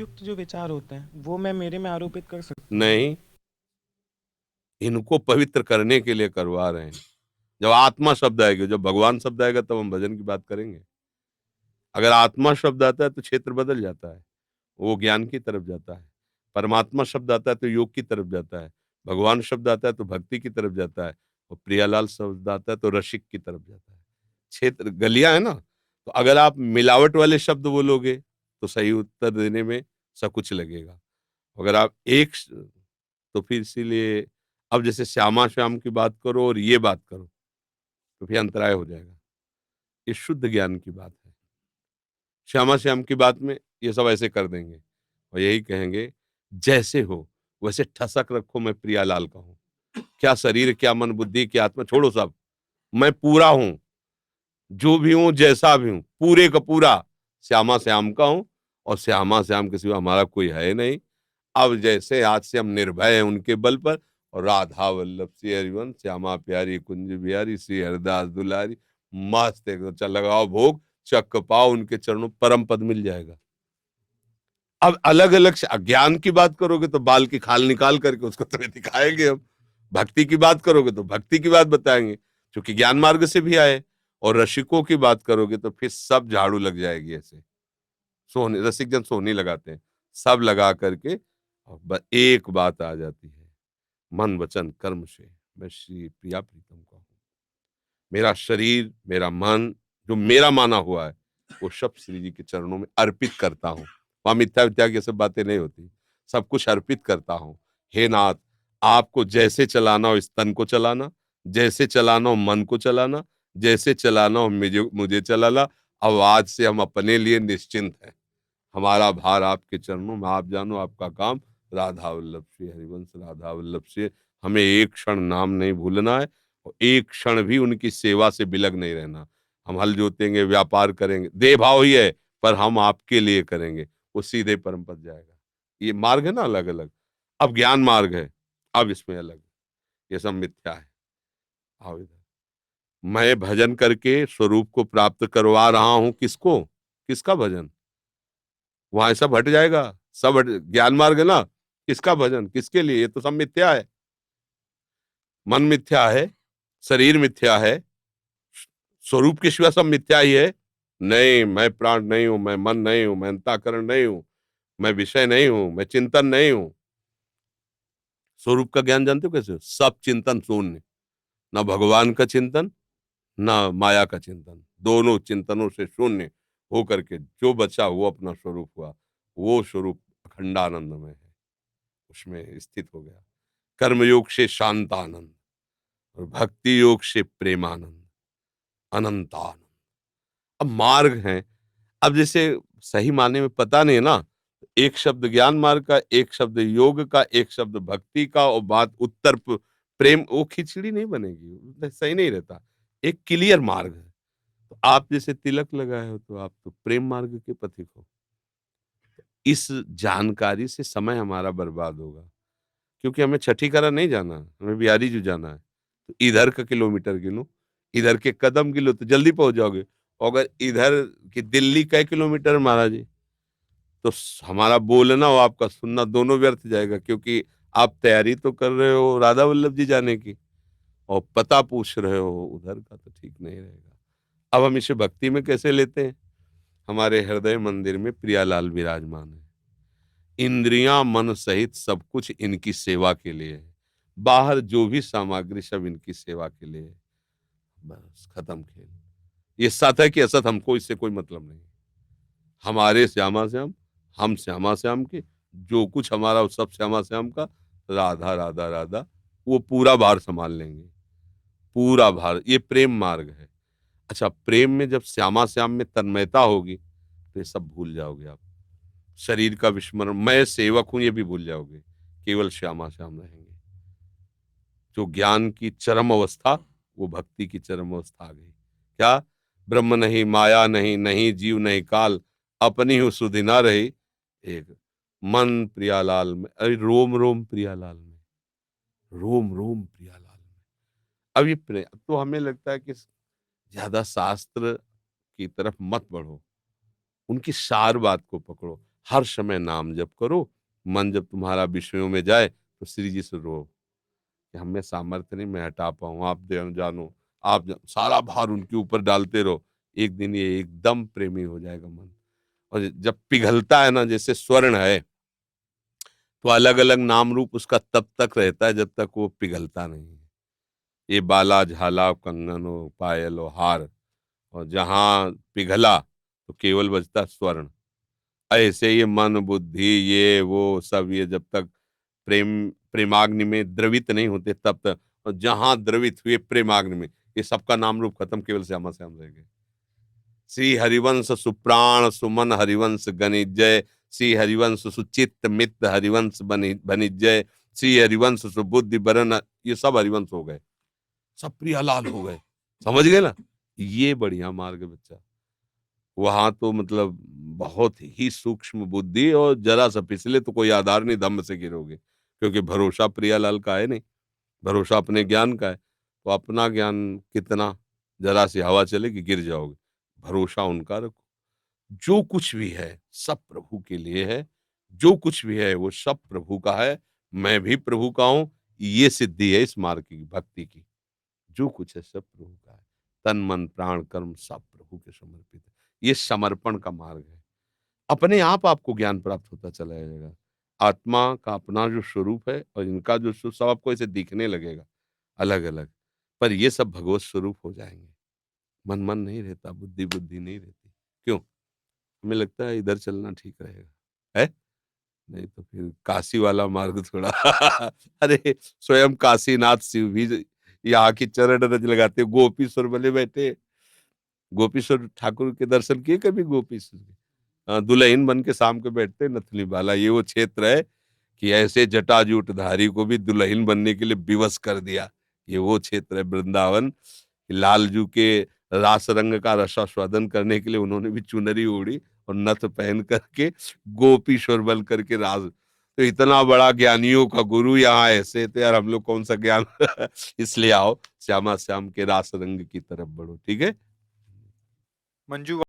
युक्त जो विचार होते हैं वो मैं मेरे में आरोपित कर सकता हूँ। नहीं, इनको पवित्र करने के लिए करवा रहे हैं। जब आत्मा शब्द आएगा, जब भगवान शब्द आएगा, तब हम भजन की बात करेंगे। अगर आत्मा शब्द आता है तो क्षेत्र बदल जाता है, वो ज्ञान की तरफ जाता है। परमात्मा शब्द आता है तो योग की तरफ जाता है। भगवान शब्द आता है तो भक्ति की तरफ जाता है। और प्रियालाल शब्द आता है तो रसिक की तरफ जाता है। क्षेत्र गलियां है ना। तो अगर आप मिलावट वाले शब्द बोलोगे तो सही उत्तर देने में सकुच लगेगा। अगर आप तो फिर इसीलिए अब जैसे श्यामा श्याम की बात करो और ये बात करो तो फिर अंतराय हो जाएगा। ये शुद्ध ज्ञान की बात है। श्यामा श्याम की बात में ये सब ऐसे कर देंगे और यही कहेंगे जैसे हो वैसे ठसक रखो, मैं प्रियालाल का हूं। क्या शरीर, क्या मन, बुद्धि, क्या आत्मा, छोड़ो सब। मैं पूरा हूं, जो भी हूं, जैसा भी हूं, पूरे का पूरा श्यामा श्याम का हूं। और श्यामा श्याम के सिवा हमारा कोई है नहीं। अब जैसे आज से हम निर्भय हैं उनके बल पर। और राधा वल्लभ श्री हरिवंश, श्यामा प्यारी कुंज बिहारी, श्री हरिदास दुलारी, मस्त एकदम। चल लगाओ भोग, चक पाओ उनके चरणों, परम पद मिल जाएगा। अब अलग अलग ज्ञान की बात करोगे तो बाल की खाल निकाल करके उसको तुम्हें दिखाएंगे हम। भक्ति की बात करोगे तो भक्ति की बात बताएंगे, क्योंकि ज्ञान मार्ग से भी आए। और रसिकों की बात करोगे तो फिर सब झाड़ू लग जाएगी ऐसे। सोहनी, रसिक जन सोहनी लगाते हैं, सब लगा करके और एक बात आ जाती है, मन वचन कर्म से मैं श्री प्रिया प्रीतम का हूँ। मेरा शरीर, मेरा मन, जो मेरा माना हुआ है, वो सब श्री जी के चरणों में अर्पित करता हूँ। वहां मिथ्या विद्या की सब बातें नहीं होती, सब कुछ अर्पित करता हूँ। हे नाथ, आपको जैसे चलाना हो इस तन को चलाना, जैसे चलाना हो मन को चलाना, जैसे चलाना हो मुझे मुझे चलाना। अब आज से हम अपने लिए निश्चिंत हैं। हमारा भार आपके चरणों में, आप जानो आपका काम। राधा वल्लभ श्री हरिवंश, राधा वल्लभ से हमें एक क्षण नाम नहीं भूलना है। और एक क्षण भी उनकी सेवा से बिलग नहीं रहना। हम हल जोतेंगे, व्यापार करेंगे, देह भाव ही है, पर हम आपके लिए करेंगे, वो सीधे परम पद जाएगा। ये मार्ग है ना अलग अलग। अब ज्ञान मार्ग है, अब इसमें अलग। ये सब मिथ्या है। आओ इधर। मैं भजन करके स्वरूप को प्राप्त करवा रहा हूं किसको? किसका भजन? वहां सब हट जाएगा। सब ज्ञान मार्ग है ना। किसका भजन, किसके लिए? ये तो सब मिथ्या है। मन मिथ्या है, शरीर मिथ्या है, स्वरूप के सिवा सब मिथ्या ही है। नहीं, मैं प्राण नहीं हूं, मैं मन नहीं हूं, मैं अंतःकरण नहीं हूं, मैं विषय नहीं हूं, मैं चिंतन नहीं हूं। स्वरूप का ज्ञान जानते हो कैसे? सब चिंतन शून्य। ना भगवान का चिंतन, ना माया का चिंतन, दोनों चिंतनों से शून्य होकर के जो बचा वो अपना स्वरूप हुआ। वो स्वरूप अखंडानंद में है, उसमें स्थित हो गया। कर्मयोग से शांत आनंद और भक्ति योग से प्रेमानंद, अनंत आनंद। अब मार्ग है। अब जैसे सही माने में पता नहीं है ना, एक शब्द ज्ञान मार्ग का, एक शब्द योग का, एक शब्द भक्ति का, और बात प्रेम, वो खिचड़ी नहीं बनेगी, सही नहीं रहता। एक क्लियर मार्ग है। तो आप जैसे तिलक लगाए हो तो आप तो प्रेम मार्ग के पथिक हो। इस जानकारी से समय हमारा बर्बाद होगा, क्योंकि हमें छठी करा नहीं जाना, हमें बिहारी जो जाना है। तो इधर का किलोमीटर गिनो, इधर के कदम गिनो तो जल्दी पहुंच जाओगे। और अगर इधर की दिल्ली कै किलोमीटर महाराज जी, तो हमारा बोलना और आपका सुनना दोनों व्यर्थ जाएगा, क्योंकि आप तैयारी तो कर रहे हो राधा वल्लभ जी जाने की, और पता पूछ रहे हो उधर का, तो ठीक नहीं रहेगा। अब हम इसे भक्ति में कैसे लेते हैं? हमारे हृदय मंदिर में प्रियालाल विराजमान है। इंद्रियां मन सहित सब कुछ इनकी सेवा के लिए है। बाहर जो भी सामग्री सब इनकी सेवा के लिए है। बस खत्म खेल। ये सत है कि असत, हमको इससे कोई मतलब नहीं। हमारे श्यामा श्याम, हम श्यामा श्याम के, जो कुछ हमारा वो सब श्यामा श्याम का। राधा राधा राधा, वो पूरा भार संभाल लेंगे। पूरा भार, ये प्रेम मार्ग है। अच्छा, प्रेम में जब श्यामा श्याम में तन्मयता होगी तो ये सब भूल जाओगे आप। शरीर का विस्मरण, मैं सेवक हूं, ये भी भूल जाओगे। केवल श्यामा श्याम रहेंगे। जो ज्ञान की चरम अवस्था, वो भक्ति की चरम अवस्था आ गई। क्या? ब्रह्म नहीं, माया नहीं, नहीं जीव नहीं काल, अपनी हूँ सुधि ना रही। एक मन प्रियालाल में, अरे रोम रोम प्रियालाल में, रोम रोम प्रियालाल में। अब ये तो हमें लगता है कि ज्यादा शास्त्र की तरफ मत बढ़ो, उनकी सार बात को पकड़ो। हर समय नाम जप करो। मन जब तुम्हारा विषयों में जाए तो श्री जी से रो कि हमें सामर्थ्य नहीं, मैं हटा पाऊं, आप जानो, सारा भार उनके ऊपर डालते रहो। एक दिन ये एकदम प्रेमी हो जाएगा मन। और जब पिघलता है ना, जैसे स्वर्ण है, तो अलग अलग नाम रूप उसका तब तक रहता है जब तक वो पिघलता नहीं है। ये बाला झाला कंगन हो पायल हो हार, और जहां पिघला तो केवल बचता स्वर्ण। ऐसे ये मन बुद्धि ये वो सब, ये जब तक प्रेमाग्नि में द्रवित नहीं होते तब तक, और जहां द्रवित हुए प्रेमाग्नि में, ये सबका नाम रूप खत्म, केवल श्यामा श्याम रह गए। श्री हरिवंश सुप्राण सुमन हरिवंश गणिजय, श्री हरिवंश सुचित्त मित्त हरिवंश बनिजय, श्री हरिवंश सुबुद्धि बरन, ये सब हरिवंश हो गए, सब प्रियालाल हो गए। समझ गए ना? ये बढ़िया मार्ग है बच्चा। वहां तो मतलब बहुत ही सूक्ष्म बुद्धि, और जरा सा फिसले तो कोई आधार नहीं, धम्म से गिरोगे, क्योंकि भरोसा प्रियालाल का है नहीं, भरोसा अपने ज्ञान का है। तो अपना ज्ञान कितना, जरा सी हवा चलेगी गिर जाओगे। भरोसा उनका रखो। जो कुछ भी है सब प्रभु के लिए है, जो कुछ भी है वो सब प्रभु का है, मैं भी प्रभु का हूं। ये सिद्धि है इस मार्ग की, भक्ति की। जो कुछ है सब प्रभु का है, तन मन प्राण कर्म सब प्रभु के समर्पित है। ये समर्पण का मार्ग है। अपने आप आपको ज्ञान प्राप्त होता चला जाएगा। आत्मा का अपना जो स्वरूप है और इनका जो स्वरूप, सब आपको ऐसे दिखने लगेगा अलग अलग, पर ये सब भगवत स्वरूप हो जाएंगे। मन मन नहीं रहता, बुद्धि बुद्धि नहीं रहती। क्यों? हमें लगता है इधर चलना ठीक रहेगा, है? नहीं तो फिर काशी वाला मार्ग थोड़ा अरे स्वयं काशीनाथ शिव भी यहाँ की चरण रज लगाते, गोपीश्वर बने बैठे। गोपीश्वर ठाकुर के दर्शन किए कभी? गोपीश्वर के दुल्हन बन के शाम को बैठते नथनी वाला, ये वो क्षेत्र है कि ऐसे जटाजूटधारी को भी दुल्हन बनने के लिए विवश कर दिया। ये वो क्षेत्र है वृंदावन, लालजू के रास रंग का रसास्वादन करने के लिए उन्होंने भी चुनरी ओढ़ी और नथ पहन करके गोपीश्वर बन करके राज। तो इतना बड़ा ज्ञानियों का गुरु यहाँ ऐसे, तो यार हम लोग कौन सा ज्ञान इसलिए आओ श्यामा श्याम के रास रंग की तरफ बढ़ो, ठीक है। मंजू